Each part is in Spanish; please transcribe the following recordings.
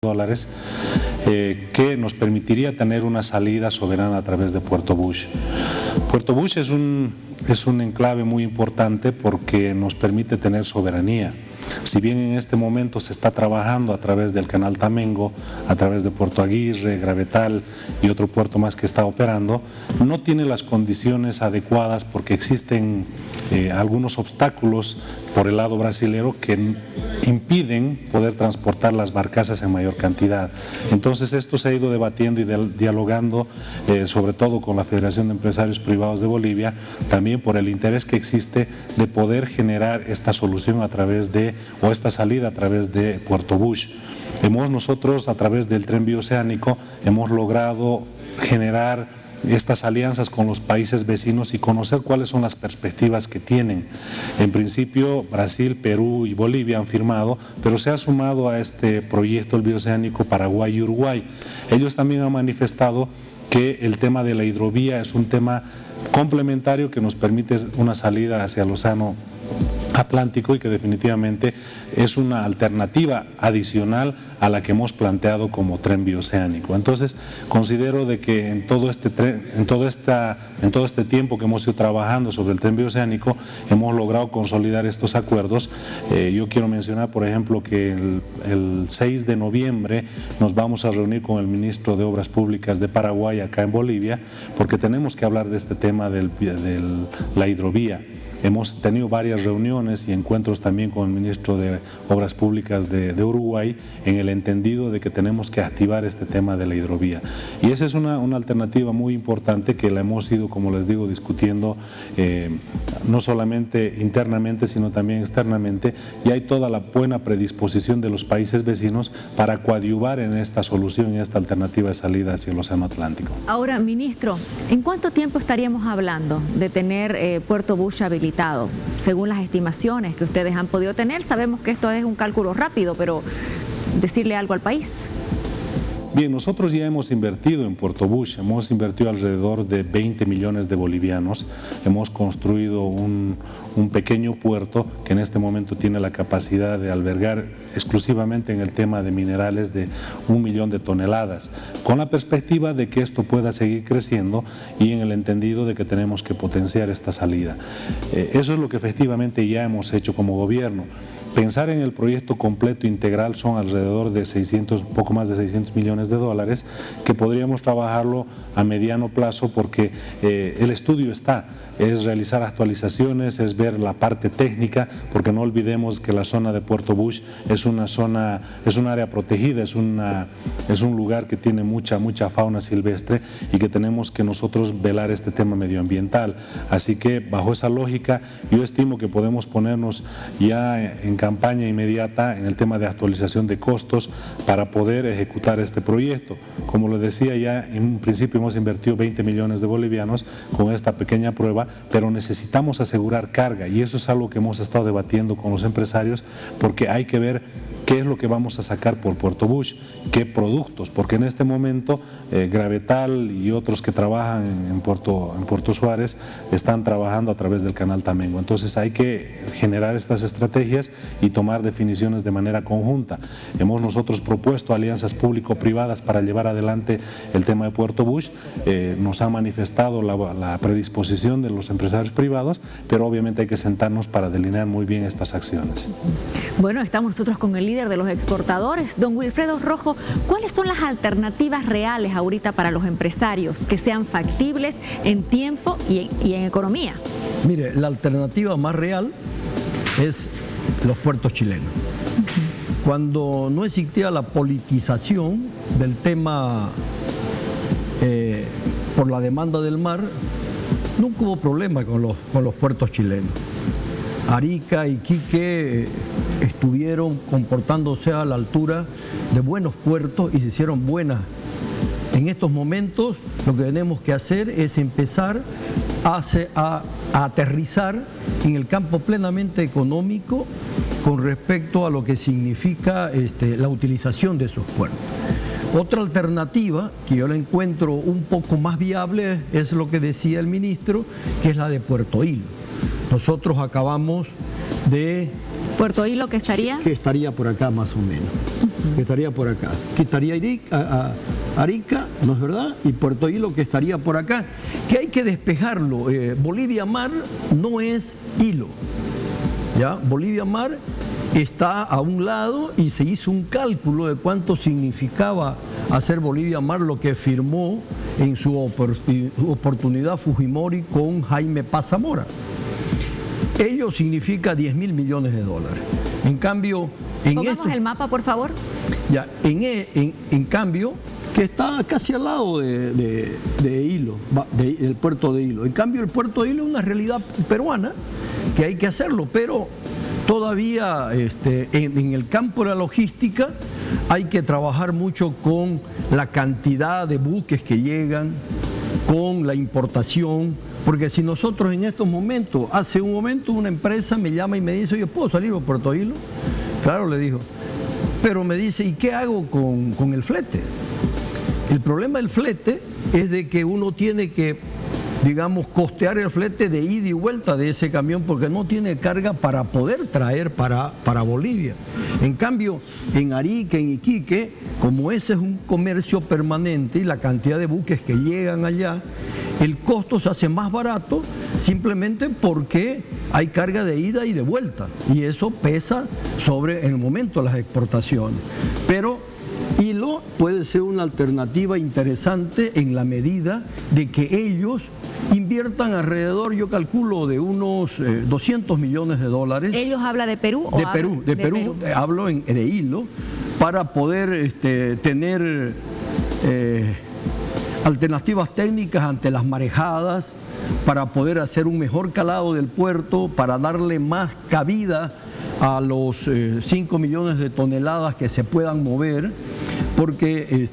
dólares que nos permitiría tener una salida soberana a través de Puerto Bush. Puerto Bush es un enclave muy importante porque nos permite tener soberanía. Si bien en este momento se está trabajando a través del canal Tamengo, a través de Puerto Aguirre, Gravetal y otro puerto más que está operando, no tiene las condiciones adecuadas porque existen algunos obstáculos por el lado brasilero que impiden poder transportar las barcazas en mayor cantidad. Entonces esto se ha ido debatiendo y dialogando sobre todo con la Federación de Empresarios Privados de Bolivia, también por el interés que existe de poder generar esta solución a través de, o esta salida a través de Puerto Bush. Nosotros a través del tren bioceánico hemos logrado generar estas alianzas con los países vecinos y conocer cuáles son las perspectivas que tienen. En principio Brasil, Perú y Bolivia han firmado, pero se ha sumado a este proyecto el bioceánico Paraguay y Uruguay. Ellos también han manifestado que el tema de la hidrovía es un tema complementario que nos permite una salida hacia el océano Atlántico y que definitivamente es una alternativa adicional a la que hemos planteado como tren bioceánico. Entonces considero de que en todo este tiempo que hemos ido trabajando sobre el tren bioceánico hemos logrado consolidar estos acuerdos. Yo quiero mencionar por ejemplo que el 6 de noviembre nos vamos a reunir con el ministro de Obras Públicas de Paraguay acá en Bolivia porque tenemos que hablar de este tema de la hidrovía. Hemos tenido varias reuniones y encuentros también con el ministro de Obras Públicas de Uruguay en el entendido de que tenemos que activar este tema de la hidrovía. Y esa es una alternativa muy importante que la hemos ido, como les digo, discutiendo no solamente internamente sino también externamente, y hay toda la buena predisposición de los países vecinos para coadyuvar en esta solución y esta alternativa de salida hacia el océano Atlántico. Ahora, ministro, ¿en cuánto tiempo estaríamos hablando de tener Puerto Bush habilitado? Según las estimaciones que ustedes han podido tener, sabemos que esto es un cálculo rápido, pero decirle algo al país. Bien, nosotros ya hemos invertido en Puerto Bush, hemos invertido alrededor de 20 millones de bolivianos, hemos construido un pequeño puerto que en este momento tiene la capacidad de albergar exclusivamente en el tema de minerales de 1 millón de toneladas, con la perspectiva de que esto pueda seguir creciendo y en el entendido de que tenemos que potenciar esta salida. Eso es lo que efectivamente ya hemos hecho como gobierno. Pensar en el proyecto completo integral son alrededor de poco más de 600 millones de dólares que podríamos trabajarlo a mediano plazo porque el estudio está. Es realizar actualizaciones, es ver la parte técnica, porque no olvidemos que la zona de Puerto Bush es una zona, es un área protegida, es un lugar que tiene mucha fauna silvestre y que tenemos que nosotros velar este tema medioambiental. Así que bajo esa lógica yo estimo que podemos ponernos ya en campaña inmediata en el tema de actualización de costos para poder ejecutar este proyecto. Como les decía, ya en un principio hemos invertido 20 millones de bolivianos con esta pequeña prueba, pero necesitamos asegurar carga y eso es algo que hemos estado debatiendo con los empresarios porque hay que ver qué es lo que vamos a sacar por Puerto Bush, qué productos, porque en este momento Gravetal y otros que trabajan en Puerto Suárez están trabajando a través del canal Tamengo. Entonces hay que generar estas estrategias y tomar definiciones de manera conjunta. Hemos nosotros propuesto alianzas público-privadas para llevar adelante el tema de Puerto Bush, nos han manifestado la predisposición de los empresarios privados, pero obviamente hay que sentarnos para delinear muy bien estas acciones. Bueno, estamos nosotros con el líder de los exportadores, don Wilfredo Rojo. ¿Cuáles son las alternativas reales ahorita para los empresarios que sean factibles en tiempo y en economía? Mire, la alternativa más real es los puertos chilenos. Cuando no existía la politización del tema por la demanda del mar, nunca hubo problema con los puertos chilenos. Arica y Iquique estuvieron comportándose a la altura de buenos puertos y se hicieron buenas. En estos momentos lo que tenemos que hacer es empezar a aterrizar en el campo plenamente económico con respecto a lo que significa la utilización de esos puertos. Otra alternativa que yo la encuentro un poco más viable es lo que decía el ministro, que es la de Puerto Hilo. Nosotros acabamos de... ¿Puerto Hilo que estaría? Que estaría por acá más o menos. que estaría por acá. Que estaría Arica, ¿no es verdad? Y Puerto Hilo, que estaría por acá. Que hay que despejarlo. Bolivia Mar no es Hilo. ¿Ya? Bolivia Mar está a un lado y se hizo un cálculo de cuánto significaba hacer Bolivia Mar, lo que firmó en su oportunidad Fujimori con Jaime Paz Zamora. Ello significa 10.000 millones de dólares. En cambio, pongamos el mapa, por favor. Ya, en cambio, que está casi al lado de Hilo, del puerto de Hilo. En cambio, el puerto de Hilo es una realidad peruana que hay que hacerlo, pero todavía en el campo de la logística hay que trabajar mucho con la cantidad de buques que llegan, con la importación, porque si nosotros en estos momentos, hace un momento una empresa me llama y me dice, yo ¿puedo salir por Puerto Hilo? Claro, le dijo, pero me dice, ¿y qué hago con el flete? El problema del flete es de que uno tiene que, digamos, costear el flete de ida y vuelta de ese camión porque no tiene carga para poder traer para Bolivia. En cambio, en Arica, en Iquique, como ese es un comercio permanente y la cantidad de buques que llegan allá, el costo se hace más barato simplemente porque hay carga de ida y de vuelta y eso pesa sobre en el momento las exportaciones. Pero Hilo puede ser una alternativa interesante en la medida de que ellos inviertan alrededor, yo calculo, de unos 200 millones de dólares. ¿Ellos hablan de Perú? De Perú, hablo de Hilo, para poder tener alternativas técnicas ante las marejadas, para poder hacer un mejor calado del puerto, para darle más cabida a los 5 millones de toneladas que se puedan mover, porque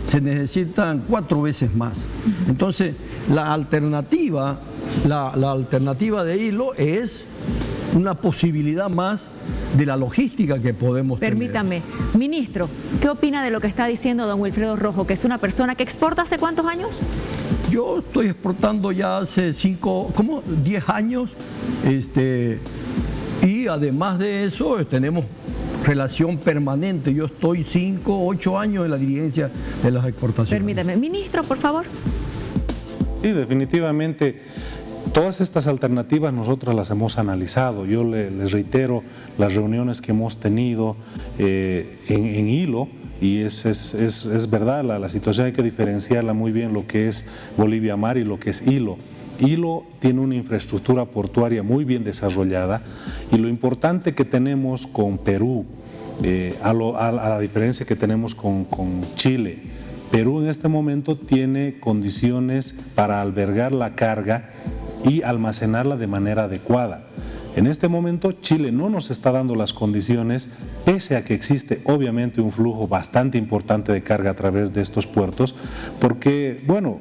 se necesitan 4 veces más. Entonces, la alternativa de Hilo es una posibilidad más de la logística que podemos tener. Permítame, ministro, ¿qué opina de lo que está diciendo don Wilfredo Rojo, que es una persona que exporta hace cuántos años? Yo estoy exportando ya hace 10 años, y además de eso tenemos relación permanente. Yo estoy 5, 8 años en la dirigencia de las exportaciones. Permítame, ministro, por favor. Sí, definitivamente. Todas estas alternativas nosotros las hemos analizado. Yo les reitero las reuniones que hemos tenido en Hilo, y es verdad, la situación hay que diferenciarla muy bien, lo que es Bolivia Mar y lo que es Hilo. Hilo tiene una infraestructura portuaria muy bien desarrollada y lo importante que tenemos con Perú, a la diferencia que tenemos con Chile, Perú en este momento tiene condiciones para albergar la carga y almacenarla de manera adecuada. En este momento Chile no nos está dando las condiciones, pese a que existe obviamente un flujo bastante importante de carga a través de estos puertos, porque, bueno,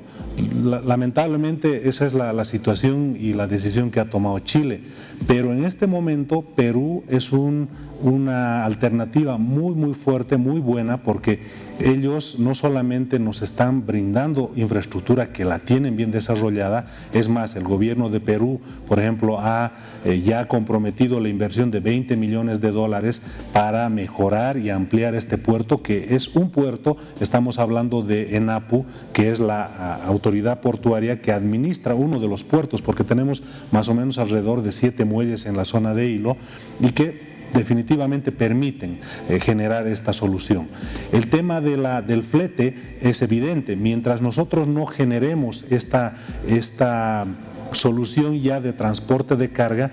lamentablemente esa es la situación y la decisión que ha tomado Chile, pero en este momento Perú es una alternativa muy fuerte, muy buena, porque ellos no solamente nos están brindando infraestructura que la tienen bien desarrollada, es más, el gobierno de Perú, por ejemplo, ha ya comprometido la inversión de 20 millones de dólares para mejorar y ampliar este puerto, que es un puerto, estamos hablando de ENAPU, que es la autoridad portuaria que administra uno de los puertos, porque tenemos más o menos alrededor de 7 muelles en la zona de Hilo y que definitivamente permiten generar esta solución. El tema del flete es evidente, mientras nosotros no generemos esta solución ya de transporte de carga,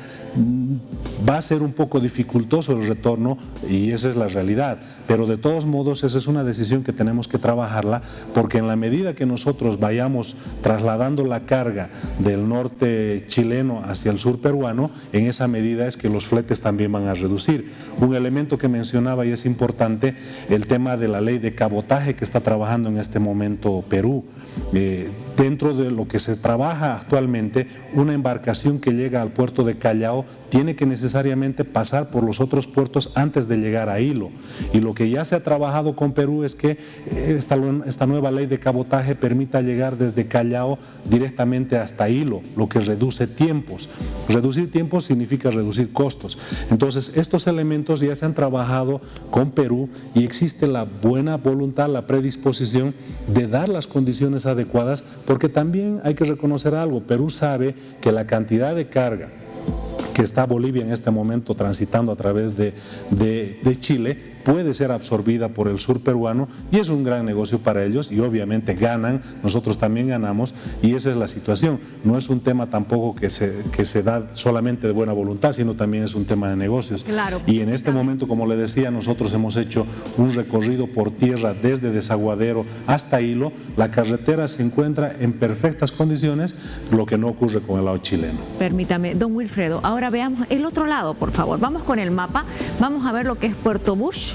va a ser un poco dificultoso el retorno y esa es la realidad, pero de todos modos esa es una decisión que tenemos que trabajarla, porque en la medida que nosotros vayamos trasladando la carga del norte chileno hacia el sur peruano, en esa medida es que los fletes también van a reducir. Un elemento que mencionaba y es importante, el tema de la ley de cabotaje que está trabajando en este momento Perú. Dentro de lo que se trabaja actualmente, una embarcación que llega al puerto de Callao tiene que necesariamente pasar por los otros puertos antes de llegar a Hilo. Y lo que ya se ha trabajado con Perú es que esta nueva ley de cabotaje permita llegar desde Callao directamente hasta Hilo, lo que reduce tiempos. Reducir tiempos significa reducir costos. Entonces, estos elementos ya se han trabajado con Perú y existe la buena voluntad, la predisposición de dar las condiciones adecuadas, porque también hay que reconocer algo: Perú sabe que la cantidad de carga que está Bolivia en este momento transitando a través de Chile puede ser absorbida por el sur peruano, y es un gran negocio para ellos, y obviamente ganan, nosotros también ganamos, y esa es la situación. No es un tema tampoco que se da solamente de buena voluntad, sino también es un tema de negocios. Claro. Y en este momento, como le decía, nosotros hemos hecho un recorrido por tierra desde Desaguadero hasta Hilo. La carretera se encuentra en perfectas condiciones, lo que no ocurre con el lado chileno. Permítame, don Wilfredo, ahora veamos el otro lado, por favor. Vamos con el mapa, vamos a ver lo que es Puerto Bush.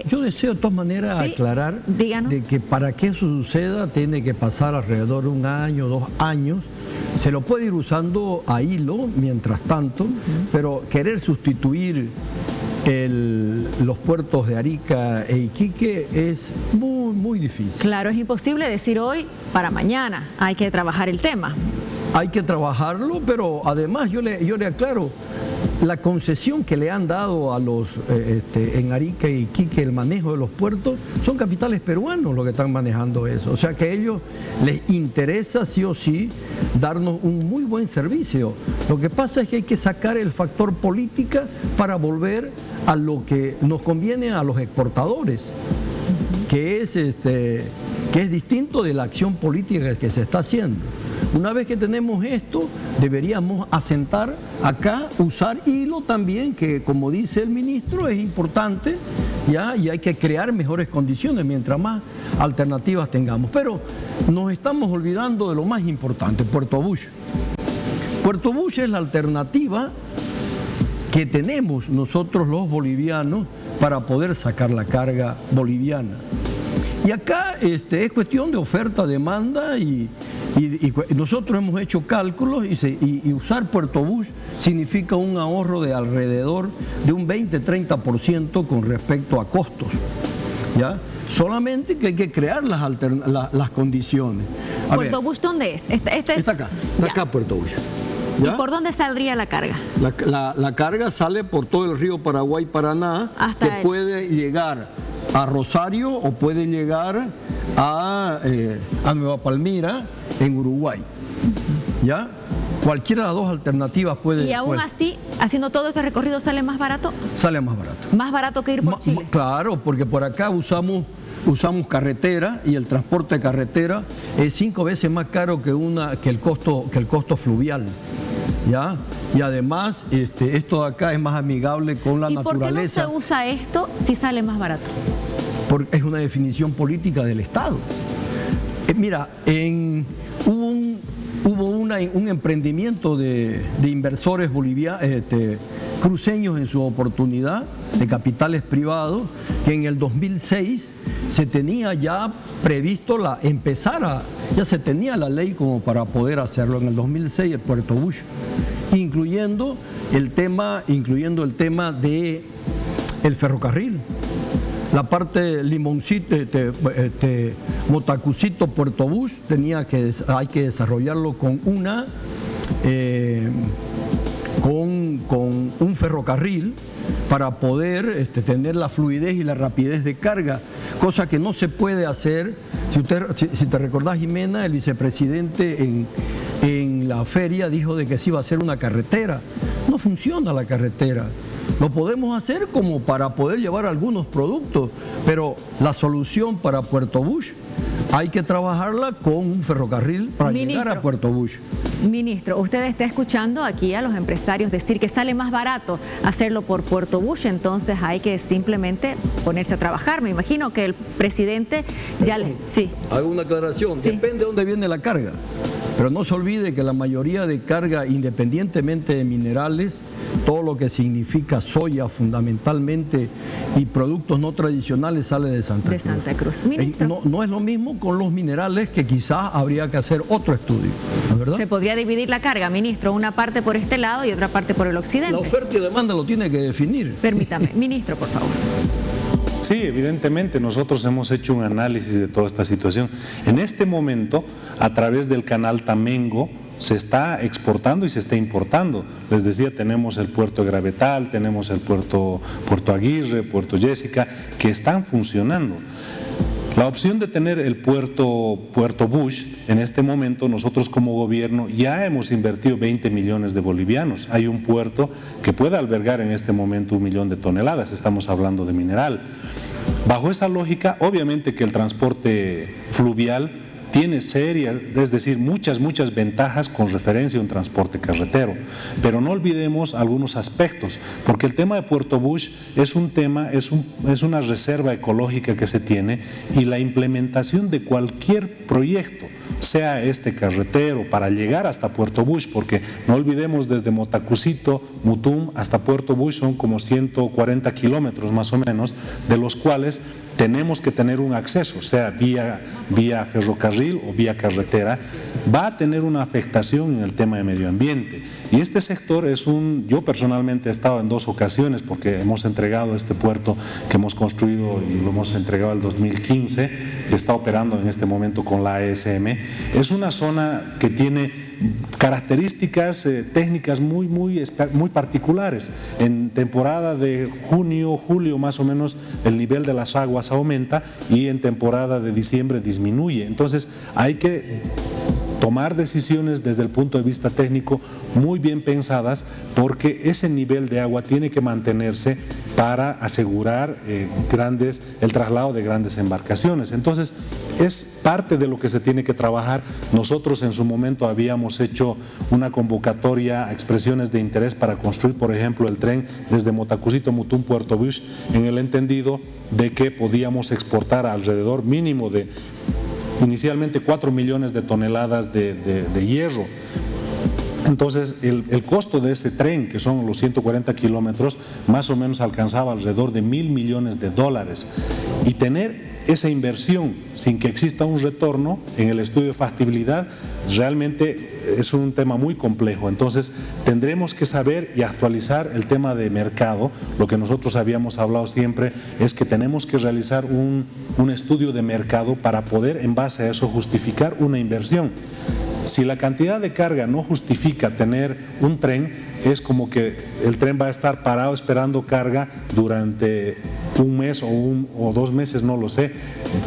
Yo deseo de todas maneras aclarar de que para que eso suceda tiene que pasar alrededor de 1 año, 2 años. Se lo puede ir usando a hilo mientras tanto, pero querer sustituir los puertos de Arica e Iquique es muy difícil. Claro, es imposible decir hoy para mañana, hay que trabajar el tema. Hay que trabajarlo, pero además yo le aclaro, la concesión que le han dado a los en Arica y Iquique, el manejo de los puertos, son capitales peruanos los que están manejando eso. O sea que a ellos les interesa sí o sí darnos un muy buen servicio. Lo que pasa es que hay que sacar el factor política para volver a lo que nos conviene a los exportadores, que es distinto de la acción política que se está haciendo. Una vez que tenemos esto, deberíamos asentar acá, usar hilo también, que como dice el ministro, es importante, ¿ya? Y hay que crear mejores condiciones mientras más alternativas tengamos. Pero nos estamos olvidando de lo más importante, Puerto Bush. Puerto Bush es la alternativa que tenemos nosotros los bolivianos para poder sacar la carga boliviana. Y acá es cuestión de oferta-demanda y nosotros hemos hecho cálculos y usar Puerto Bush significa un ahorro de alrededor de un 20-30% con respecto a costos, ¿ya? Solamente que hay que crear las condiciones. ¿Puerto Bush dónde es? Está acá, acá Puerto Bush. ¿Ya? ¿Y por dónde saldría la carga? La carga sale por todo el río Paraguay-Paraná, que puede llegar a Rosario o puede llegar a Nueva Palmira en Uruguay. ¿Ya? Cualquiera de las dos alternativas puede... ¿Y aún así, haciendo todo este recorrido, sale más barato? Sale más barato. ¿Más barato que ir por Chile? Claro, porque por acá usamos carretera, y el transporte de carretera es 5 veces más caro que el costo fluvial, ¿ya? Y además esto de acá es más amigable con la naturaleza. ¿Y por qué no se usa esto si sale más barato? Porque es una definición política del Estado. Mira, hubo un emprendimiento de inversores cruceños en su oportunidad, de capitales privados, que en el 2006 se tenía ya previsto ya se tenía la ley como para poder hacerlo en el 2006, el Puerto Bush, incluyendo el tema de el ferrocarril. La parte Limoncito, Motacucito, Puerto Bush, hay que desarrollarlo con un ferrocarril para poder tener la fluidez y la rapidez de carga, cosa que no se puede hacer. Si te recordás, Jimena, el vicepresidente en la feria dijo de que se iba a hacer una carretera. No funciona la carretera. Lo podemos hacer como para poder llevar algunos productos, pero la solución para Puerto Bush hay que trabajarla con un ferrocarril para llegar a Puerto Bush. Ministro, usted está escuchando aquí a los empresarios decir que sale más barato hacerlo por Puerto Bush, entonces hay que simplemente ponerse a trabajar. Me imagino que el presidente ya le... Sí. Hago una aclaración, sí. Depende de dónde viene la carga, pero no se olvide que la mayoría de carga, independientemente de minerales, todo lo que significa soya fundamentalmente y productos no tradicionales sale de Santa Cruz. De Santa Cruz. Ministro, No es lo mismo con los minerales, que quizás habría que hacer otro estudio, ¿no es verdad? se podría dividir la carga, ministro, una parte por este lado y otra parte por el occidente. La oferta y demanda lo tiene que definir. Permítame, ministro, por favor. Sí, evidentemente nosotros hemos hecho un análisis de toda esta situación. En este momento, a través del canal Tamengo, se está exportando y se está importando. Les decía, tenemos el puerto de Gravetal, tenemos el puerto Aguirre, Puerto Jessica, que están funcionando. La opción de tener el puerto Bush, en este momento nosotros como gobierno ya hemos invertido 20 millones de bolivianos. Hay un puerto que puede albergar en este momento 1 millón de toneladas, estamos hablando de mineral. Bajo esa lógica, obviamente que el transporte fluvial tiene muchas ventajas con referencia a un transporte carretero, pero no olvidemos algunos aspectos, porque el tema de Puerto Bush es una reserva ecológica que se tiene, y la implementación de cualquier proyecto, sea este carretero, para llegar hasta Puerto Bush, porque no olvidemos, desde Motacuzito, Mutum hasta Puerto Bush son como 140 kilómetros más o menos, de los cuales tenemos que tener un acceso, sea vía ferrocarril o vía carretera. Va a tener una afectación en el tema de medio ambiente. Y este sector yo personalmente he estado en 2 ocasiones, porque hemos entregado este puerto que hemos construido y lo hemos entregado en el 2015, que está operando en este momento con la ASM. Es una zona que tiene características técnicas muy particulares. En temporada de junio, julio más o menos, el nivel de las aguas aumenta, y en temporada de diciembre disminuye. Entonces hay que tomar decisiones desde el punto de vista técnico muy bien pensadas, porque ese nivel de agua tiene que mantenerse para asegurar el traslado de grandes embarcaciones. Entonces es parte de lo que se tiene que trabajar. Nosotros en su momento habíamos hecho una convocatoria a expresiones de interés para construir, por ejemplo, el tren desde Motacuzito, Mutum, Puerto Bush, en el entendido de que podíamos exportar alrededor mínimo de inicialmente 4 millones de toneladas de hierro. Entonces el costo de ese tren, que son los 140 kilómetros, más o menos alcanzaba alrededor de $1.000 millones. Y tener esa inversión sin que exista un retorno en el estudio de factibilidad realmente es un tema muy complejo. Entonces tendremos que saber y actualizar el tema de mercado. Lo que nosotros habíamos hablado siempre es que tenemos que realizar un estudio de mercado para poder, en base a eso, justificar una inversión. Si la cantidad de carga no justifica tener un tren, es como que el tren va a estar parado esperando carga durante un mes o 2 meses, no lo sé,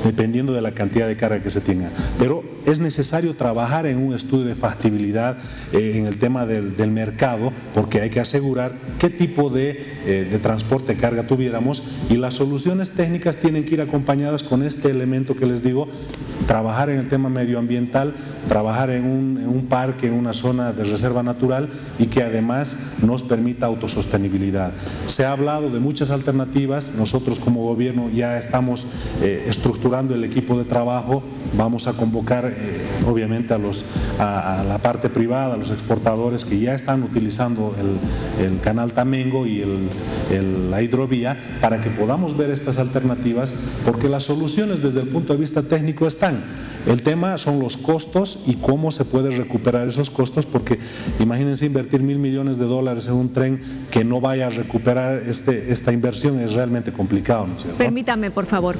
dependiendo de la cantidad de carga que se tenga. Pero es necesario trabajar en un estudio de factibilidad en el tema del mercado, porque hay que asegurar qué tipo de transporte de carga tuviéramos, y las soluciones técnicas tienen que ir acompañadas con este elemento que les digo: trabajar en el tema medioambiental, trabajar en un parque, en una zona de reserva natural, y que además nos permita autosostenibilidad. Se ha hablado de muchas alternativas. Nosotros como gobierno ya estamos estructurando el equipo de trabajo. Vamos a convocar obviamente a la parte privada, a los exportadores que ya están utilizando el canal Tamengo y la hidrovía, para que podamos ver estas alternativas, porque las soluciones desde el punto de vista técnico están. El tema son los costos y cómo se puede recuperar esos costos, porque imagínense invertir $1.000 millones en un tren que no vaya a recuperar esta inversión, es realmente complicado, ¿no es cierto? Permítame, por favor,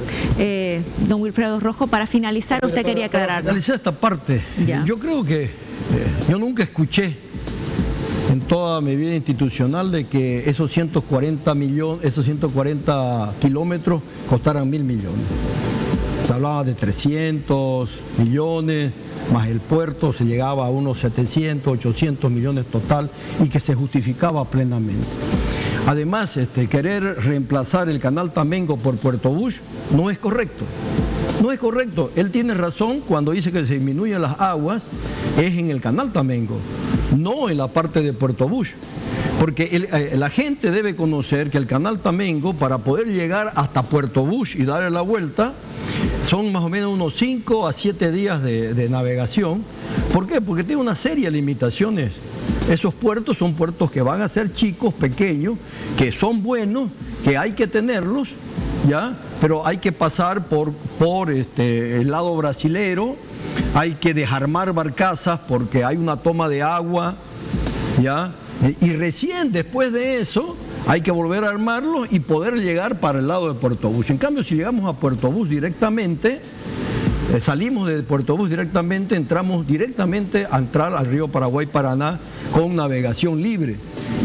don Wilfredo Rojo, para finalizar, usted quería aclarar. Para finalizar esta parte, yo creo que yo nunca escuché en toda mi vida institucional de que esos 140 kilómetros costaran $1.000 millones. Se hablaba de 300 millones, más el puerto se llegaba a unos 700, 800 millones total, y que se justificaba plenamente. Además, querer reemplazar el canal Tamengo por Puerto Bush no es correcto. No es correcto. Él tiene razón cuando dice que se disminuyen las aguas, es en el canal Tamengo, no en la parte de Puerto Bush. Porque la gente debe conocer que el canal Tamengo, para poder llegar hasta Puerto Bush y darle la vuelta, son más o menos unos 5 a 7 días de navegación. ¿Por qué? Porque tiene una serie de limitaciones Esos puertos son puertos que van a ser chicos, pequeños, que son buenos, que hay que tenerlos, ¿ya? Pero hay que pasar por el lado brasilero, hay que desarmar barcazas porque hay una toma de agua, ¿ya? Y recién después de eso hay que volver a armarlos y poder llegar para el lado de Puerto Bush. En cambio, si llegamos a Puerto Bush directamente, salimos de Puerto Bush directamente, entramos directamente a entrar al río Paraguay-Paraná con navegación libre.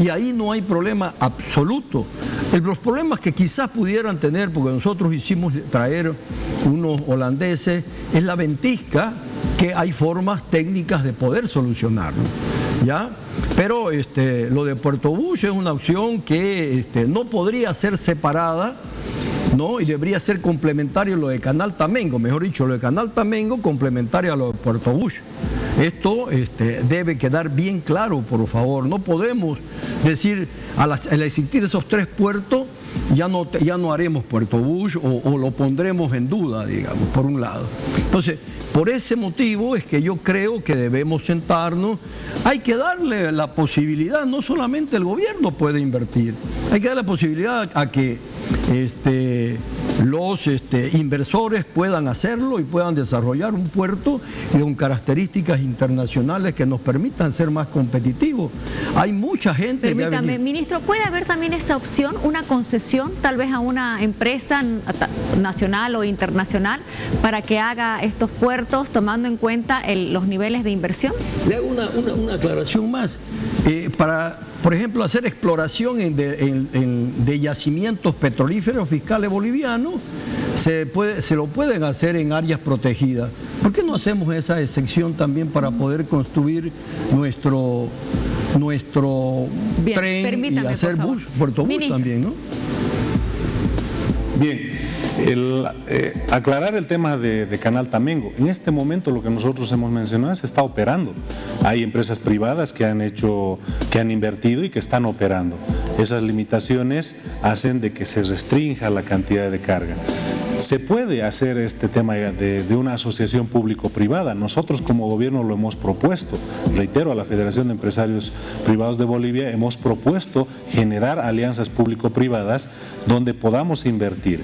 Y ahí no hay problema absoluto. Los problemas que quizás pudieran tener, porque nosotros hicimos traer unos holandeses, es la ventisca, que hay formas técnicas de poder solucionarlo, ¿ya? Pero lo de Puerto Bush es una opción que no podría ser separada, ¿no? Y debería ser complementario lo de Canal Tamengo, mejor dicho, lo de Canal Tamengo complementario a lo de Puerto Bush. Esto debe quedar bien claro, por favor. No podemos decir, al existir esos tres puertos, ya no haremos Puerto Bush o lo pondremos en duda, digamos, por un lado. Entonces, por ese motivo es que yo creo que debemos sentarnos. Hay que darle la posibilidad, no solamente el gobierno puede invertir, hay que dar la posibilidad a que los inversores puedan hacerlo y puedan desarrollar un puerto con características internacionales que nos permitan ser más competitivos. Hay mucha gente... Permítame, ministro, ¿puede haber también esa opción, una concesión tal vez a una empresa nacional o internacional para que haga estos puertos tomando en cuenta los niveles de inversión? Le hago una aclaración más. Para, por ejemplo, hacer exploración de yacimientos petrolíferos fiscales bolivianos, se lo pueden hacer en áreas protegidas. ¿Por qué no hacemos esa excepción también para poder construir nuestro Bien, tren y hacer Puerto Bush también, ¿no? Bien. Aclarar el tema de Canal Tamengo. En este momento lo que nosotros hemos mencionado se está operando. Hay empresas privadas que han invertido y que están operando. Esas limitaciones hacen de que se restrinja la cantidad de carga. Se puede hacer este tema de una asociación público-privada. Nosotros como gobierno lo hemos propuesto. Reitero, a la Federación de Empresarios Privados de Bolivia hemos propuesto generar alianzas público-privadas donde podamos invertir.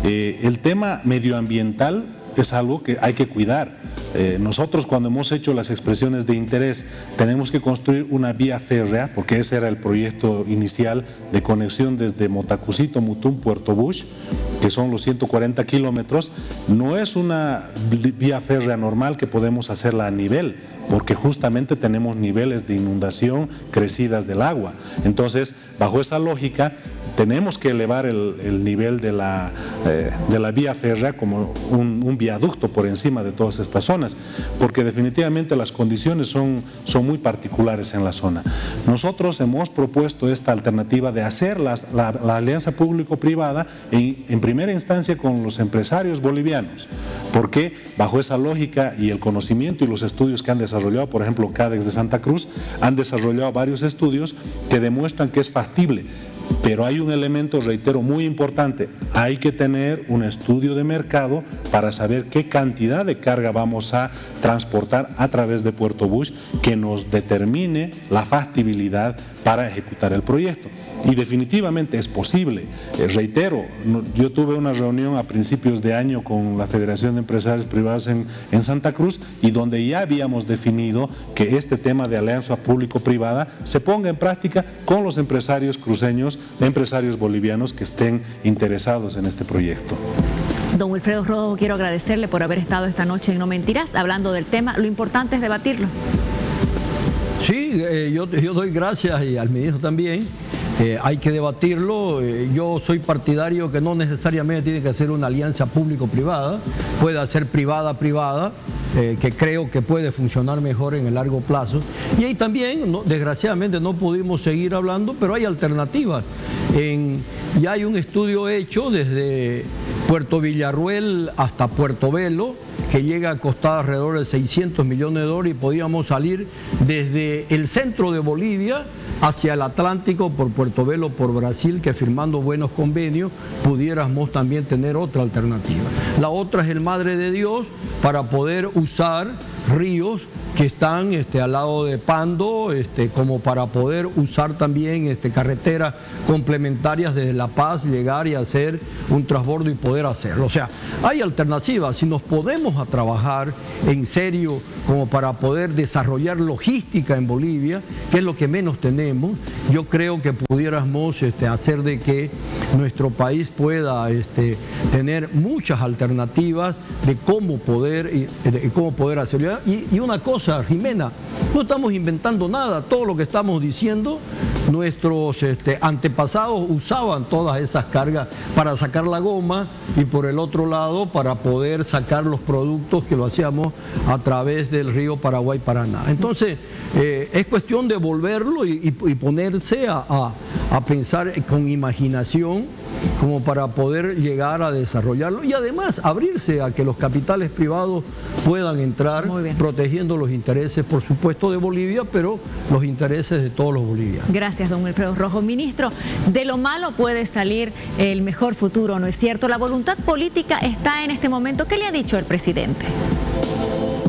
El tema medioambiental es algo que hay que cuidar. Nosotros cuando hemos hecho las expresiones de interés tenemos que construir una vía férrea, porque ese era el proyecto inicial de conexión desde Motacuzito, Mutum, Puerto Bush, que son los 140 kilómetros. No es una vía férrea normal que podemos hacerla a nivel, porque justamente tenemos niveles de inundación, crecidas del agua. Entonces, bajo esa lógica, tenemos que elevar el nivel de la vía férrea como un viaducto por encima de todas estas zonas, porque definitivamente las condiciones son muy particulares en la zona. Nosotros hemos propuesto esta alternativa de hacer la alianza público-privada en primera instancia con los empresarios bolivianos, porque bajo esa lógica y el conocimiento y los estudios que han desarrollado, por ejemplo, CADEX de Santa Cruz, han desarrollado varios estudios que demuestran que es factible. Pero hay un elemento, reitero, muy importante. Hay que tener un estudio de mercado para saber qué cantidad de carga vamos a transportar a través de Puerto Bush que nos determine la factibilidad para ejecutar el proyecto. Y definitivamente es posible. Reitero, yo tuve una reunión a principios de año con la Federación de Empresarios Privados en Santa Cruz y donde ya habíamos definido que este tema de alianza público-privada se ponga en práctica con los empresarios cruceños, empresarios bolivianos que estén interesados en este proyecto. Don Wilfredo Rojo, quiero agradecerle por haber estado esta noche en No Mentirás hablando del tema. Lo importante es debatirlo. Sí, yo doy gracias y al ministro también. Hay que debatirlo. Yo soy partidario que no necesariamente tiene que ser una alianza público-privada, puede ser privada-privada, que creo que puede funcionar mejor en el largo plazo. Y ahí también, desgraciadamente, no pudimos seguir hablando, pero hay alternativas. Ya hay un estudio hecho desde Puerto Villarruel hasta Puerto Velo, que llega a costar alrededor de 600 millones de dólares y podíamos salir desde el centro de Bolivia hacia el Atlántico por Puerto Velo, por Brasil, que firmando buenos convenios pudiéramos también tener otra alternativa. La otra es el Madre de Dios para poder usar ríos que están al lado de Pando, como para poder usar también carreteras complementarias desde La Paz, llegar y hacer un transbordo y poder hacerlo. O sea, hay alternativas. Si nos podemos a trabajar en serio como para poder desarrollar logística en Bolivia, que es lo que menos tenemos, yo creo que pudiéramos hacer de que nuestro país pueda tener muchas alternativas de cómo poder hacerlo. Y una cosa, Jimena, no estamos inventando nada. Todo lo que estamos diciendo, nuestros antepasados usaban todas esas cargas para sacar la goma y por el otro lado para poder sacar los productos que lo hacíamos a través del río Paraguay-Paraná. Entonces, es cuestión de volverlo y ponerse a pensar con imaginación como para poder llegar a desarrollarlo y además abrirse a que los capitales privados puedan entrar protegiendo los intereses, por supuesto, de Bolivia, pero los intereses de todos los bolivianos. Gracias, don Wilfredo Rojo. Ministro, de lo malo puede salir el mejor futuro, ¿no es cierto? La voluntad política está en este momento. ¿Qué le ha dicho el presidente?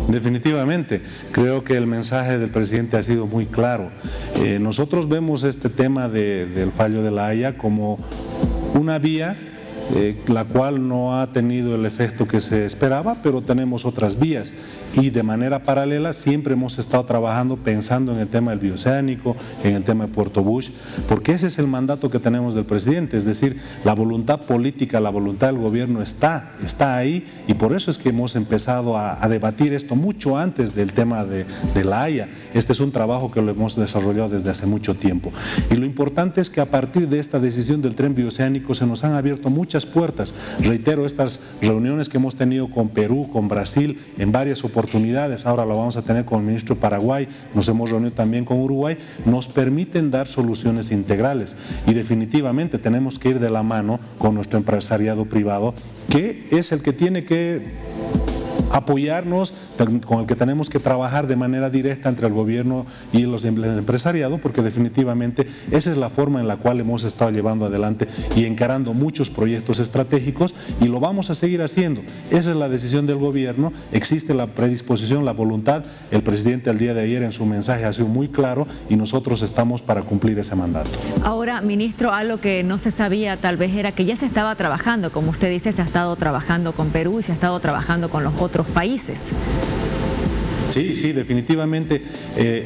Definitivamente, creo que el mensaje del presidente ha sido muy claro. Nosotros vemos este tema del fallo de La Haya como una vía la cual no ha tenido el efecto que se esperaba, pero tenemos otras vías y de manera paralela siempre hemos estado trabajando pensando en el tema del bioceánico, en el tema de Puerto Bush, porque ese es el mandato que tenemos del presidente, es decir, la voluntad política, la voluntad del gobierno está ahí y por eso es que hemos empezado a debatir esto mucho antes del tema de La Haya. Este es un trabajo que lo hemos desarrollado desde hace mucho tiempo y lo importante es que a partir de esta decisión del tren bioceánico se nos han abierto muchas puertas. Reitero, estas reuniones que hemos tenido con Perú, con Brasil, en varias oportunidades, ahora lo vamos a tener con el ministro de Paraguay, nos hemos reunido también con Uruguay, nos permiten dar soluciones integrales y definitivamente tenemos que ir de la mano con nuestro empresariado privado, que es el que tiene que apoyarnos, con el que tenemos que trabajar de manera directa entre el gobierno y el empresariado, porque definitivamente esa es la forma en la cual hemos estado llevando adelante y encarando muchos proyectos estratégicos y lo vamos a seguir haciendo. Esa es la decisión del gobierno, existe la predisposición, la voluntad, el presidente el día de ayer en su mensaje ha sido muy claro y nosotros estamos para cumplir ese mandato. Ahora, ministro, algo que no se sabía tal vez era que ya se estaba trabajando, como usted dice, se ha estado trabajando con Perú y se ha estado trabajando con los otros países. Sí, definitivamente.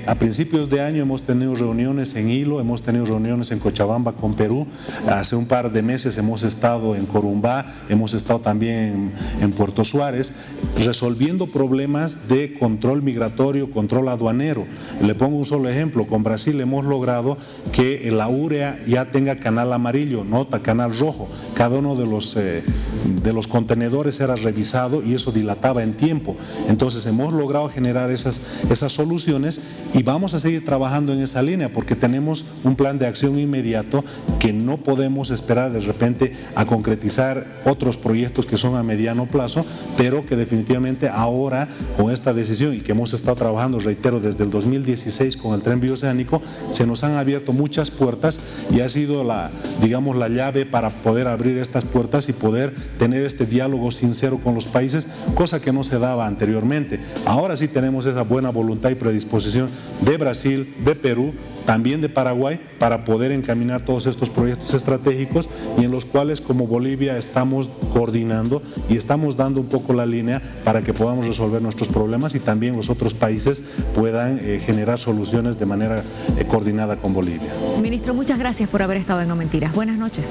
A principios de año hemos tenido reuniones en Hilo, hemos tenido reuniones en Cochabamba con Perú. Hace un par de meses hemos estado en Corumbá, hemos estado también en Puerto Suárez, resolviendo problemas de control migratorio, control aduanero. Le pongo un solo ejemplo, con Brasil hemos logrado que la urea ya tenga canal amarillo, nota canal rojo. Cada uno de los contenedores era revisado y eso dilataba en tiempo. Entonces hemos logrado generar esas soluciones y vamos a seguir trabajando en esa línea porque tenemos un plan de acción inmediato que no podemos esperar de repente a concretizar otros proyectos que son a mediano plazo, pero que definitivamente ahora con esta decisión y que hemos estado trabajando, reitero, desde el 2016 con el tren bioceánico, se nos han abierto muchas puertas y ha sido la llave para poder abrir estas puertas y poder tener este diálogo sincero con los países, cosa que no se daba anteriormente. Ahora sí tenemos esa buena voluntad y predisposición de Brasil, de Perú, también de Paraguay, para poder encaminar todos estos proyectos estratégicos y en los cuales como Bolivia estamos coordinando y estamos dando un poco la línea para que podamos resolver nuestros problemas y también los otros países puedan generar soluciones de manera coordinada con Bolivia. Ministro, muchas gracias por haber estado en No Mentiras. Buenas noches.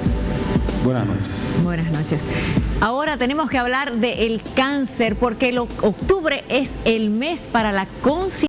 Buenas noches. Buenas noches. Ahora tenemos que hablar del cáncer porque octubre es el mes para la conciencia.